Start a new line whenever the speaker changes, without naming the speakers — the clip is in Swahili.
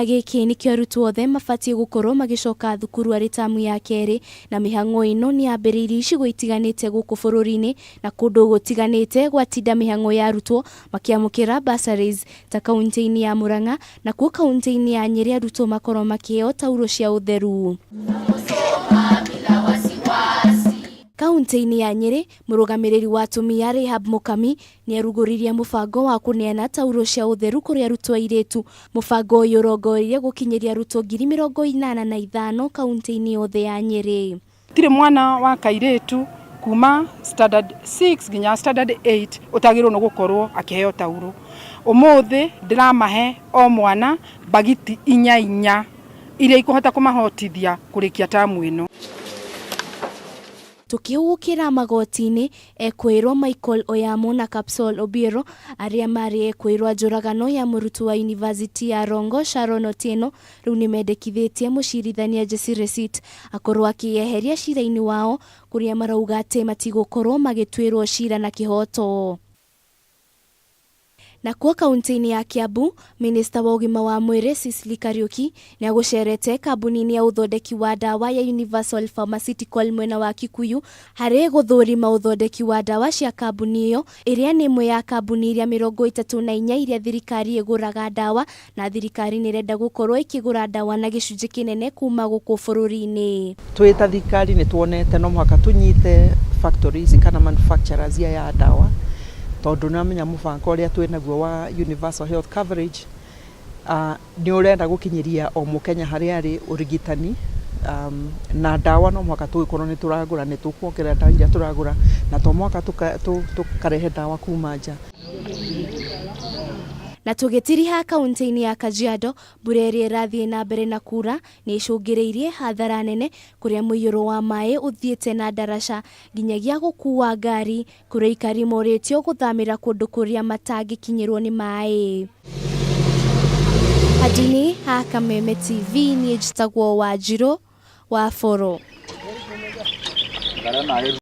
Kiumia giki nikio arutwo othe mabatie gukorwo magicoka thukuru arĩ tamu ya keri, na mĩhang'o ĩno nĩ yambĩrĩirie icigo itiganĩte gũkũ bũrũri-inĩ na kũndũ gũtiganĩte gwatinda mĩhang'o ya arutwo makĩamũkĩra bursaries ta kaunti-inĩ ya Murang'a, na kuo kaunti-inĩ ya Nyeri arutwo makorwo makĩheo tauro cia ũtheru. Kaunti-inĩ ya Nyeri, mũrũgamĩrĩri wa atumia Rehab Mũkami nĩ arugũririe mũbango wa kũneana tauro cia ũtheru kũrĩ arutwo airĩtu. Mũbango ũyũ ũrongoreirie gũkinyĩria arutwo 85,000 kaunti-inĩ yothe ya Nyeri.
Tire mwana wa kairĩtu kuma standard 6 nginya standard 8 utagĩrĩirwo nĩ gũkorwo akĩheo tauro. Ũmũthĩ ndĩramahe o mwana bagiti 4 iria ikũhota kũmahotithia kũrĩkia tamu ĩno.
Tukĩhũkĩra magoti-inĩ, ekwĩrwo Michael Oyamo na Capsol Obiero arĩa marĩ ekwĩrwo njũragano ya mũrutwo wa University ya Rongo Sharon Otieno rĩu nĩ mendekithĩtie mũcirithania Jesse Receipt akorwo akĩyeheria cira-inĩ wao, kũrĩa marauga atĩ matigũkorwo magĩtuĩrwo cira na kĩhoto. Na kuo kaunti-inĩ ya Kiambu, Minista wa ũgima wa mwĩrĩ Cecily Kariuki nĩ agũcerete kambuni-inĩ ya ũthondeki wa ndawa ya Universal Pharmaceutical mwena wa Kikuyu harĩ gũthũrima ũthondeki wa ndawa cia kambuni ĩyo, ĩrĩa nĩ ĩmwe ya kambuni iria 34 iria thirikari ĩgũraga ndawa, na thirikari nĩ ĩrenda gũkorwo ĩkĩgũra ndawa na gĩcunjĩ kĩnene kuma gũkũ bũrũri-inĩ.
Twĩ ta thirikari nĩ tuonete no mũhaka tunyite factories kana manufacturers ya ndawa, tondũ nĩamenya mũbango ũrĩa twĩ naguo wa universal health coverage nĩ ũrenda gũkinyĩria o mũkenya harĩa arĩ ũrigitani, na ndawa no mwaka tũgĩkorwo nĩ tũragũra, nĩ tũkuongerera ndawa iria tũragũra, na to mwaka tũkarehe ndawa kuma nja.
Na tũgĩtiriha kaunti-inĩ ya Kajiado, mbura ĩrĩa ĩrathiĩ na mbere na kura nĩ icũngĩrĩirie hathara nene, kũrĩa mũiyũro wa maĩ ũthiĩte na ndaraca nginyagia gũkua ngari, kũrĩa aikari morĩtio gũthamĩra kũndũ kũrĩa matangĩkinyĩrwo nĩ maĩ. Handini ha Kameme TV niĩ njĩtagwo Wanjirũ wa Boro.